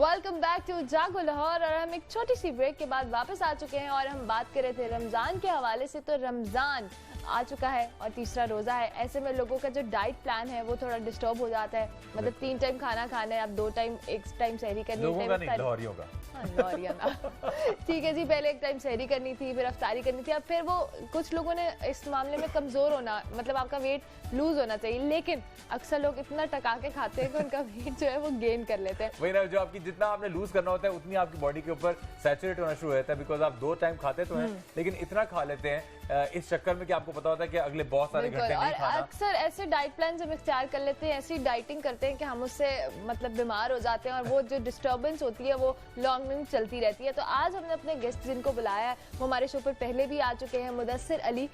Welcome back to जागो लाहौर। और हम एक छोटी सी ब्रेक के बाद वापस आ चुके हैं और हम बात कर रहे थे रमज़ान के हवाले से। तो रमज़ान आ चुका है और तीसरा रोज़ा है। ऐसे में लोगों का जो डाइट प्लान है वो थोड़ा डिस्टर्ब हो जाता है। मतलब 3 टाइम खाना खाना है, अब 2 टाइम, एक टाइम सहरी करनी है। लाहौरियों का ठीक है जी, पहले एक टाइम सहरी करनी थी, फिर अफ्तारी करनी थी। अब फिर वो कुछ लोगों ने इस मामले में कमज़ोर होना, मतलब आपका वेट लूज होना चाहिए, लेकिन अक्सर लोग इतना टका के खाते हैं कि उनका वेट जो है वो गेन कर लेते हैं। वही ना, जो आपकी जितना आपने लूज करना होता है उतनी आपकी बॉडी के ऊपर सैचुरेट होना शुरू हो जाता है। बिकॉज आप 2 टाइम खाते तो हैं, लेकिन इतना खा लेते हैं इस चक्कर में कि आपको पता होता है कि अगले बहुत सारे घंटे नहीं खाना। अक्सर ऐसे डाइट प्लान जब इख्तियार कर लेते हैं, ऐसी डाइटिंग करते हैं कि हम उससे मतलब बीमार हो जाते हैं और वो जो डिस्टर्बेंस होती है वो लॉन्ग में चलती रहती है। तो आज हमने अपने गेस्ट जिनको बुलाया है वो हमारे शो पर पहले भी आ चुके हैं। मुदस्सिर अली,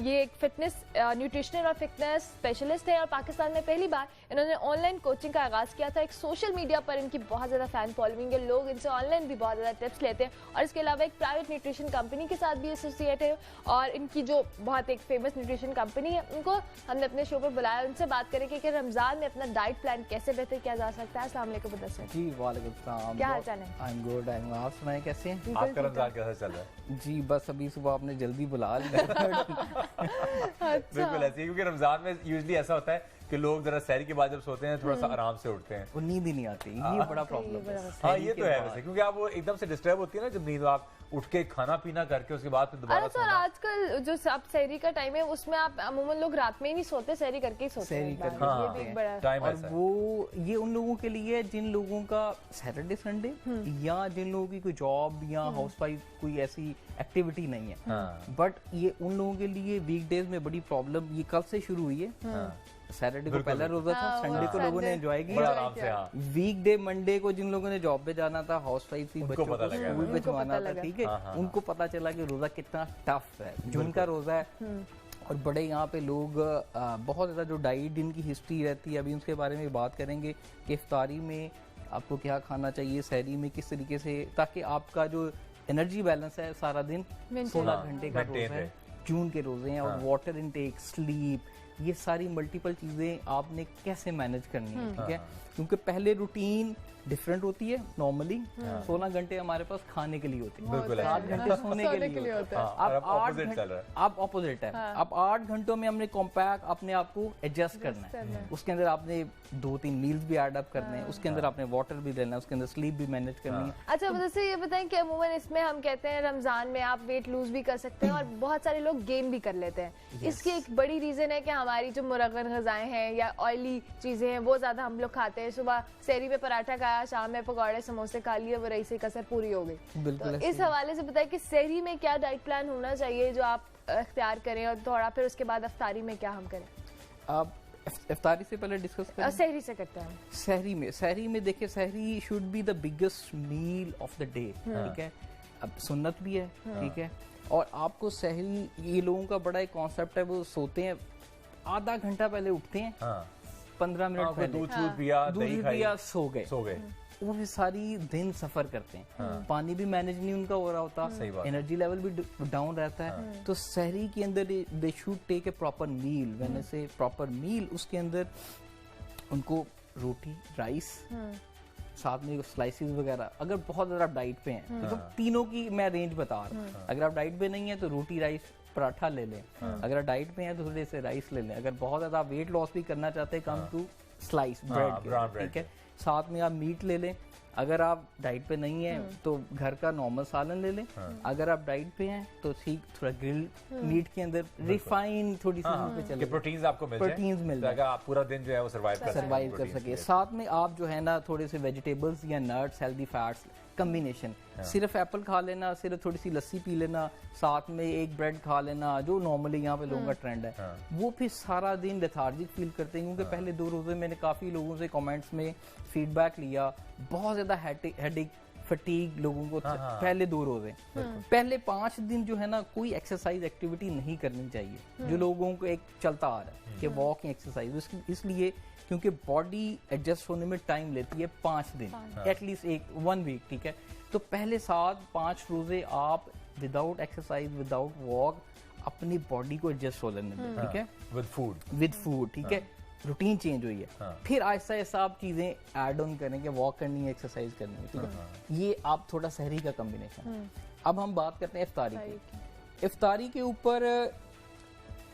ये एक फिटनेस न्यूट्रिशनल और फिटनेस स्पेशलिस्ट है और पाकिस्तान में पहली बार इन्होंने ऑनलाइन कोचिंग का आगाज किया था। एक सोशल मीडिया पर इनकी बहुत ज्यादा फैन फॉलोइंग है, लोग इनसे ऑनलाइन भी बहुत ज्यादा टिप्स लेते हैं। और इसके अलावा एक प्राइवेट न्यूट्रिशन कंपनी के साथ भी एसोसिएट है और इनकी जो बहुत एक फेमस न्यूट्रिशन कंपनी है उनको हमने अपने शो पर बुलाया। उनसे बात करेंगे कि रमजान में अपना डाइट प्लान कैसे बेहतर किया जा सकता है। अस्सलाम वालेकुम मुदस्सिर जी। वालेकुम सलाम, क्या हाल चाल है? I am good, I am. आप सुनाएं कैसे हैं? आपका रमजान कैसा चल रहा है? जी बस अभी सुबह आपने जल्दी बुला लिया। बिल्कुल ऐसे ही, क्योंकि रमजान में यूजुअली ऐसा होता है कि लोग जरा सहरी के बाद जब सोते हैं थोड़ा सा आराम से उठते हैं, वो नींद ही नहीं आती, ये बड़ा प्रॉब्लम है। हाँ ये तो है वैसे, क्योंकि आप वो एकदम से डिस्टर्ब होती है ना जब नींद, आप उठ के खाना पीना करके उसके बाद फिर दोबारा अरे सर, आजकल जो अब सहरी का टाइम है उसमें आप अमूमन लोग रात में ही नहीं सोते, सहरी करके ही सोते हैं। ये भी एक बड़ा टाइम और वो ये उन लोगों के लिए जिन लोगों का सैटरडे संडे या जिन लोगों की कोई जॉब या हाउसवाइफ कोई ऐसी एक्टिविटी नहीं है। बट ये उन लोगों के लिए वीकडेज में बड़ी प्रॉब्लम, ये कल से शुरू हुई है। सैटरडे को पहला रोजा था, संडे को लोगों ने एंजॉय किया आराम से। वीकडे मंडे को जिन लोगों ने जॉब पे जाना था, हाउस वाइफ थी, बच्चों को स्कूल भिजवाना था, ठीक है, उनको पता चला कि रोजा कितना टफ है। जून का रोजा है और बड़े यहाँ पे लोग बहुत ज़्यादा जो डाइट इनकी हिस्ट्री रहती है, अभी उसके बारे में बात करेंगे कि इफ्तारी में आपको क्या खाना चाहिए, सहरी में किस तरीके से, ताकि आपका जो एनर्जी बैलेंस है सारा दिन 16 घंटे का रोजा है, जून के रोजे हैं, और वाटर इनटेक, स्लीप, ये सारी मल्टीपल चीजें आपने कैसे मैनेज करनी है, ठीक है। क्योंकि पहले रूटीन डिफरेंट होती है। नॉर्मली 16 घंटे हमारे पास खाने के लिए होते हैं, 8 घंटे सोने के लिए होते हैं। अब 8 घंटे आप ऑपोजिट है। अब 8 घंटों में हमने कॉम्पैक्ट अपने आप को एडजस्ट करना है। उसके अंदर आपने 2-3 मील्स भी ऐड अप करने हैं, उसके अंदर आपने वाटर भी देना है, उसके अंदर स्लीप भी मैनेज करनी है। अच्छा मुझे ये बताएं कि अमूमन इसमें हम कहते हैं रमजान में आप वेट लूज भी कर सकते हैं और बहुत सारे लोग गेन भी कर लेते हैं। इसकी एक बड़ी रीजन है कि हमारी जो मुरगन ग़िज़ाएं हैं या ऑयली चीजें हैं वो ज्यादा हम लोग खाते हैं। सुबह सहरी में पराठा खाया, शाम में पकौड़े समोसे खा लिए, वो रही से कसर पूरी हो गई। बिल्कुल। तो इस हवाले से बताएं कि सहरी में क्या डाइट प्लान होना चाहिए जो आप इख्तियार करें और थोड़ा फिर उसके बाद अफ्तारी में क्या हम करें? आप इफ्तारी से पहले डिस्कस करें, सहरी से करते हैं। सहरी में देखिए, सहरी should be the biggest meal of the day, ठीक है। अब सुन्नत भी है, ठीक है। और आपको सहरी, ये लोगों का बड़ा एक कॉन्सेप्ट है, वो सोते हैं आधा घंटा पहले उठते हैं, 15 मिनट पहले दूध पिया, सो गए। वो भी सारी दिन सफर करते हैं, पानी भी मैनेज नहीं उनका हो रहा होता, एनर्जी लेवल भी डाउन रहता है। तो सहरी के अंदर they should take a proper meal. When I say proper मील, उसके अंदर उनको रोटी, राइस, साथ में स्लाइसेस वगैरह, अगर बहुत ज्यादा डाइट पे हैं तो तीनों की मैं रेंज बता रहा हूँ। अगर आप डाइट पे नहीं है तो रोटी, राइस, पराठा ले लें। अगर आप डाइट पे हैं तो थोड़े से राइस ले लें। अगर बहुत ज्यादा वेट लॉस भी करना चाहते हैं, कम टू स्लाइस ब्रेड, ठीक है। साथ में आप मीट ले लें। अगर आप डाइट पे नहीं है तो घर का नॉर्मल सालन ले लें। अगर आप डाइट पे हैं तो ठीक थोड़ा ग्रिल्ड मीट के अंदर रिफाइन थोड़ी सी चले, प्रोटीन्स आपको मिल जाए, आप पूरा दिन जो है वो सर्वाइव कर सके। साथ में आप जो है ना थोड़े से वेजिटेबल्स या नट्स, हेल्दी फैट्स कम्बिनेशन, सिर्फ एप्पल खा लेना, सिर्फ थोड़ी सी लस्सी पी लेना, साथ में एक ब्रेड खा लेना, जो नॉर्मली यहाँ पे लोगों का ट्रेंड है, वो फिर सारा दिन लेथार्जिक फील करते हैं। क्योंकि पहले 2 रोजे मैंने काफी लोगों से कमेंट्स में फीडबैक लिया, बहुत ज्यादा हेडेक, फटीग लोगों को पहले 2 रोजे। पहले 5 दिन जो है ना कोई एक्सरसाइज एक्टिविटी नहीं करनी चाहिए, जो लोगों को एक चलता आ रहा है कि वॉकिंग एक्सरसाइज, इसलिए क्योंकि बॉडी एडजस्ट होने में टाइम लेती है 5 दिन, एटलीस्ट 1 वीक, ठीक है। तो पहले 7-5 रोजे आप विदाउट एक्सरसाइज, विदाउट वॉक अपनी बॉडी को एडजस्ट हो लेने दें, ठीक है, विद फूड, ठीक है। रूटीन चेंज हुई है, फिर आहिस्ता आहिस्ता आप चीजें ऐड ऑन करेंगे, वॉक करनी है, एक्सरसाइज करनी है, ठीक है। ये आप थोड़ा सहरी का कॉम्बिनेशन। अब हम बात करते हैं इफ्तारी की। इफ्तारी के ऊपर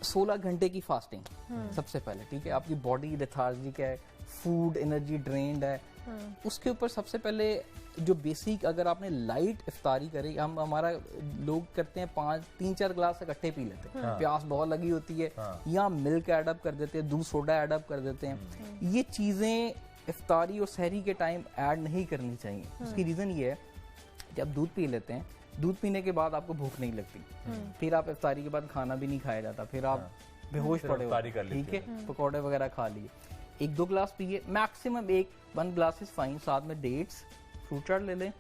16 घंटे की फास्टिंग सबसे पहले, ठीक है। आपकी बॉडी लेथार्जिक है, फूड एनर्जी ड्रेन्ड है, उसके ऊपर सबसे पहले जो बेसिक, अगर आपने लाइट इफ्तारी करी, हम हमारा लोग करते हैं 3-4 ग्लास इकट्ठे पी लेते हैं, प्यास बहुत लगी होती है, या मिल्क ऐड अप कर देते हैं, दूध सोडा ऐड अप कर देते हैं। ये चीज़ें इफ्तारी और सहरी के टाइम ऐड नहीं करनी चाहिए। उसकी रीज़न ये है, जब दूध पी लेते हैं, दूध पीने के बाद आपको भूख नहीं लगती, फिर आप इफ्तारी के बाद खाना भी नहीं खाया जाता, फिर आप बेहोश पड़े हो, ठीक है, पकौड़े वगैरह खा लिए, 1-2 ग्लास पिए, मैक्सिमम 1 ग्लास इज फाइन, साथ में डेट्स फ्रूट चाट ले लें।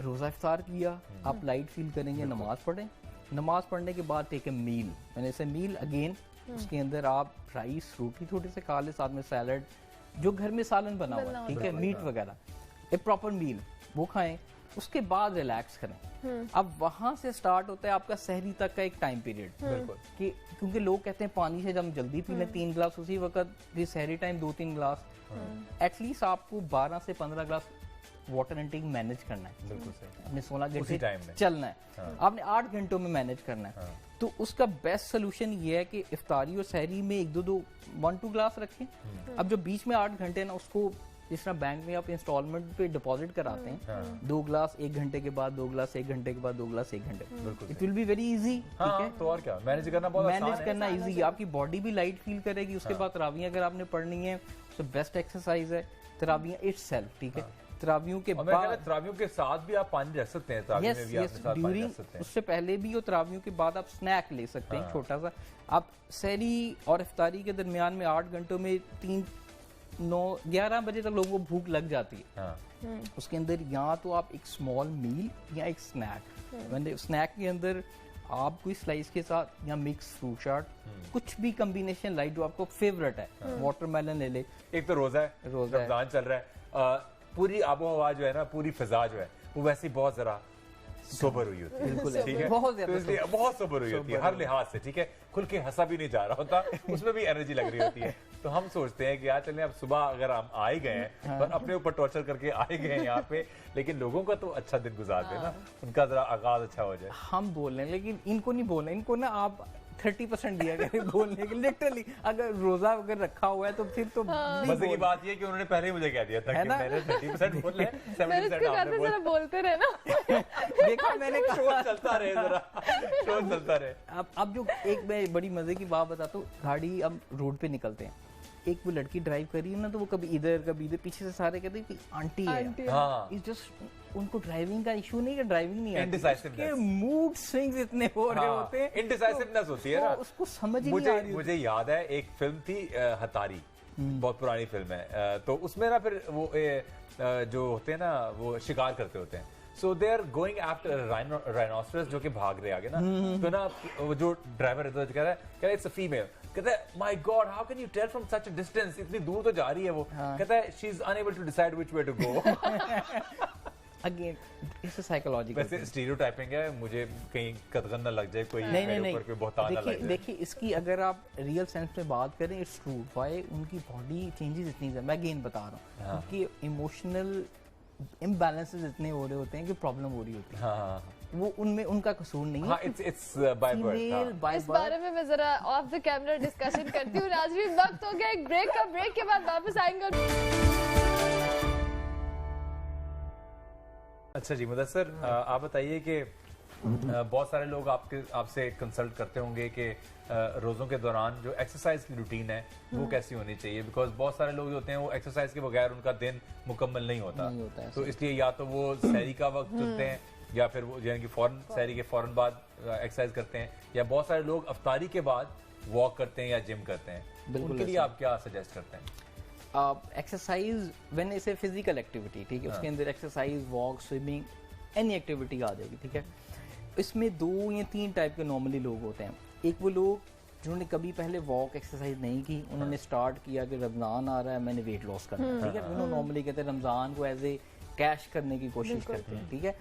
रोज़ा इफ्तार किया, आप लाइट फील करेंगे, नमाज पढ़ें, नमाज पढ़ने के बाद टेक ए मील, मैंने से मील अगेन, उसके अंदर आप राइस रोटी थोड़े से खा लें, साथ में सैलड, जो घर में सालन बना हुआ है, ठीक है, मीट वगैरह, एक प्रॉपर मील वो खाएं, उसके बाद रिलैक्स करें। अब वहां से स्टार्ट होता है आपका सहरी तक का एक टाइम पीरियड, कि क्योंकि लोग कहते हैं पानी से जब जल्दी पी लें 3 ग्लास उसी वक्त, फिर सहरी टाइम 2-3 ग्लास, एटलीस्ट आपको 12 से 15 ग्लास वाटर इंटेक मैनेज करना है। बिल्कुल सही। आपने 16 घंटे चलना है, आपने 8 घंटों में मैनेज करना है। तो उसका बेस्ट सोल्यूशन ये है कि इफ्तारी और सहरी में 1-2 ग्लास रखें। अब जो बीच में 8 घंटे ना, उसको जिस तरह बैंक में आप इंस्टॉलमेंट पे डिपॉजिट कराते हैं, 2 ग्लास 1 घंटे के बाद, 2 ग्लास 1 घंटे के बाद, 2 ग्लास 1 घंटे, it will be very easy, ठीक है। तो और क्या, मैनेज करना बहुत आसान है, मैनेज करना इजी, आपकी बॉडी भी लाइट फील करेगी। उसके बाद तरावियां अगर आपने पढ़नी है तो बेस्ट एक्सरसाइज है तरावियां इटसेल्फ, ठीक है। तरावियों के बाद, तरावियों के साथ भी आप पानी रख सकते हैं, तरावियों में भी आप साथ पानी रख सकते हैं, उससे पहले भी और तरावियों के बाद आप स्नैक ले सकते हैं छोटा सा। आप सहरी और इफ्तारी के दरमियान में 8 घंटों में 9-11 बजे तक लोगों को भूख लग जाती है। उसके अंदर या तो आप एक स्मॉल मील या एक स्नैक, स्नैक के अंदर आप कोई स्लाइस के साथ या मिक्स फ्रूट चाट, कुछ भी कॉम्बिनेशन लाइट जो आपको फेवरेट है, वाटरमेलन ले ले। एक तो रोजा है, रमजान चल रहा है, पूरी आबो हवा जो है ना, पूरी फिजा जो है वो वैसे बहुत जरा सोबर हुई होती है, बिल्कुल, ठीक है, बहुत तो इसलिए बहुत सोबर हुई होती है हर लिहाज से, ठीक है। खुल के हंसा भी नहीं जा रहा होता, उसमें भी एनर्जी लग रही होती है। तो हम सोचते हैं कि यार चलें, अब सुबह अगर हम आ ही गए हैं, पर अपने ऊपर टॉर्चर करके आए गए हैं यहाँ पे, लेकिन लोगों का तो अच्छा दिन गुजार दे ना, उनका जरा आगाज अच्छा हो जाए। हम बोल रहे हैं लेकिन इनको नहीं बोलना, इनको ना आप 30% दिया करें बोलने के, लिटरली अगर रोजा अगर रखा हुआ है तो फिर तो मजे की बात ये कि उन्होंने पहले ही मुझे कह दिया था कि मैंने 30% बोल रहे हैं, 70% आपने बोला, बोलते रहे ना। देखा मैंने शो चलता रहे, जरा शो चलता रहे। अब जो एक मैं बड़ी मजे की बात बताता हूँ, गाड़ी अब रोड पे निकलते हैं, एक वो लड़की ड्राइव कर रही है ना, तो वो कभी इधर कभी इधर, पीछे से सारे कहते हैं कि आंटी है, हाँ, इट्स जस्ट, उनको ड्राइविंग का इशू नहीं है, ड्राइविंग नहीं है, मूड स्विंग्स इतने हो रहे होते हैं, इनडिसाइसिवनेस होती है ना, उसको समझ ही नहीं आ रही। मुझे याद है एक फिल्म थी हतारी, बहुत पुरानी फिल्म है, तो उसमें ना फिर वो जो होते हैं ना, वो शिकार करते होते हैं, so they are going after rhinoceros जो कि भाग रहे आगे ना, तो ना वो जो ड्राइवर है कह रहा है इट्स अ फीमेल, कहता है my god how can you tell from such a distance, इतनी दूर तो जा रही है वो, कहता है she is unable to decide which way to go. Again it's psychological, वैसे स्टीरियोटाइपिंग है, मुझे कहीं कदगन ना लग जाए, कोई नहीं ऊपर कोई बहुतान ना लग जाए। देखिए इसकी अगर आप रियल सेंस में बात करें, इट्स ट्रू, व्हाई उनकी बॉडी चेंजेस इतनी, मैं अगेन बता रहा हूँ, उनकी इमोशनल इम्बैलेंसेस इतने हो रहे होते हैं कि प्रॉब्लम हो रही होती है, वो उनमें उनका कसूर नहीं है, इट्स बाय बर्थ। इस बारे में मैं जरा ऑफ द कैमरा डिस्कशन करती हूँ। नाज़रीन, वक्त हो गया एक ब्रेक का, ब्रेक के बाद वापस आएंगे। अच्छा जी मुदस्सर, आप बताइए कि बहुत सारे लोग आपसे कंसल्ट करते होंगे कि रोज़ों के दौरान जो एक्सरसाइज की रूटीन है वो कैसी होनी चाहिए, बिकॉज बहुत सारे लोग होते हैं वो एक्सरसाइज के बगैर उनका दिन मुकम्मल नहीं होता, तो इसलिए या तो वो सहरी का वक्त चुनते हैं, या फिर वो यानी कि फौरन सहरी के फौरन बाद एक्सरसाइज करते हैं, या बहुत सारे लोग अफ्तारी के बाद वॉक करते हैं या जिम करते हैं। उनके लिए आप क्या सजेस्ट करते हैं? Exercise when is a physical activity, ठीक है, उसके अंदर exercise, walk, swimming, any activity आ जाएगी, ठीक है। इसमें 2 या 3 टाइप के नॉर्मली लोग होते हैं। एक वो लोग जिन्होंने कभी पहले वॉक एक्सरसाइज नहीं की, उन्होंने स्टार्ट किया कि रमज़ान आ रहा है, मैंने वेट लॉस करना है, ठीक है, उन्होंने नॉर्मली कहते हैं रमज़ान को एज ए कैश करने की कोशिश करते हैं, ठीक है।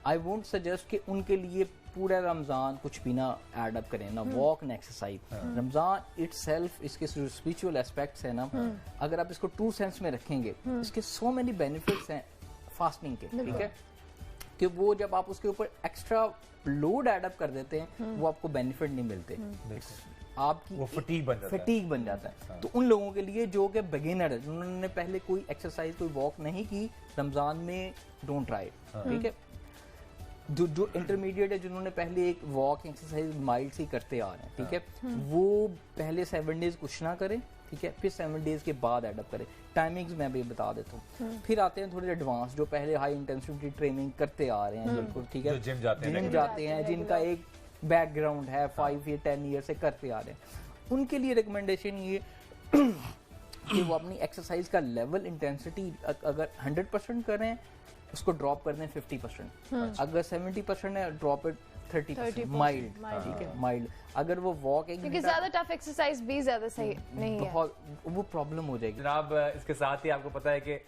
आई वोंट सजेस्ट कि उनके लिए पूरा रमजान कुछ भी ना ऐड अप करें ना वॉक ना एक्सरसाइज, रमजान इटसेल्फ इसके स्पिरिचुअल एस्पेक्ट्स है ना, अगर आप इसको ट्रू सेंस में रखेंगे इसके सो मेनी बेनिफिट्स हैं फास्टिंग के, ठीक है, कि वो जब आप उसके ऊपर एक्स्ट्रा लोड ऐड अप कर देते हैं वो आपको बेनिफिट नहीं मिलते, आपकी वो फटीग बन जाता है। तो उन लोगों के लिए जो कि बिगिनर है, जिन्होंने पहले कोई एक्सरसाइज कोई वॉक नहीं की, रमजान में डोंट ट्राई, ठीक है। जो इंटरमीडिएट है, जिन्होंने पहले एक वॉक एक्सरसाइज माइल्ड सी करते आ रहे हैं, ठीक है, वो पहले 7 डेज कुछ ना करें, ठीक है, फिर 7 डेज के बाद एडअप करें। टाइमिंग्स मैं भी बता देता हूँ। फिर आते हैं थोड़े एडवांस, जो पहले हाई इंटेंसिटी ट्रेनिंग करते आ रहे हैं, बिल्कुल ठीक है, जिम जाते हैं, जिनका एक बैकग्राउंड है 5 या 10 ईयर से करते आ रहे हैं, उनके लिए रिकमेंडेशन ये कि वो अपनी एक्सरसाइज का लेवल इंटेंसिटी अगर 100% करें, उसको ड्रॉप कर दें 50%, अगर 70% है ड्रॉप इट 30%, माइल्ड, ठीक है, माइल्ड। अगर वो वॉक है, क्योंकि ज्यादा टफ एक्सरसाइज भी ज्यादा सही नहीं है, बहुत वो प्रॉब्लम हो जाएगी जनाब। इसके साथ ही आपको पता है कि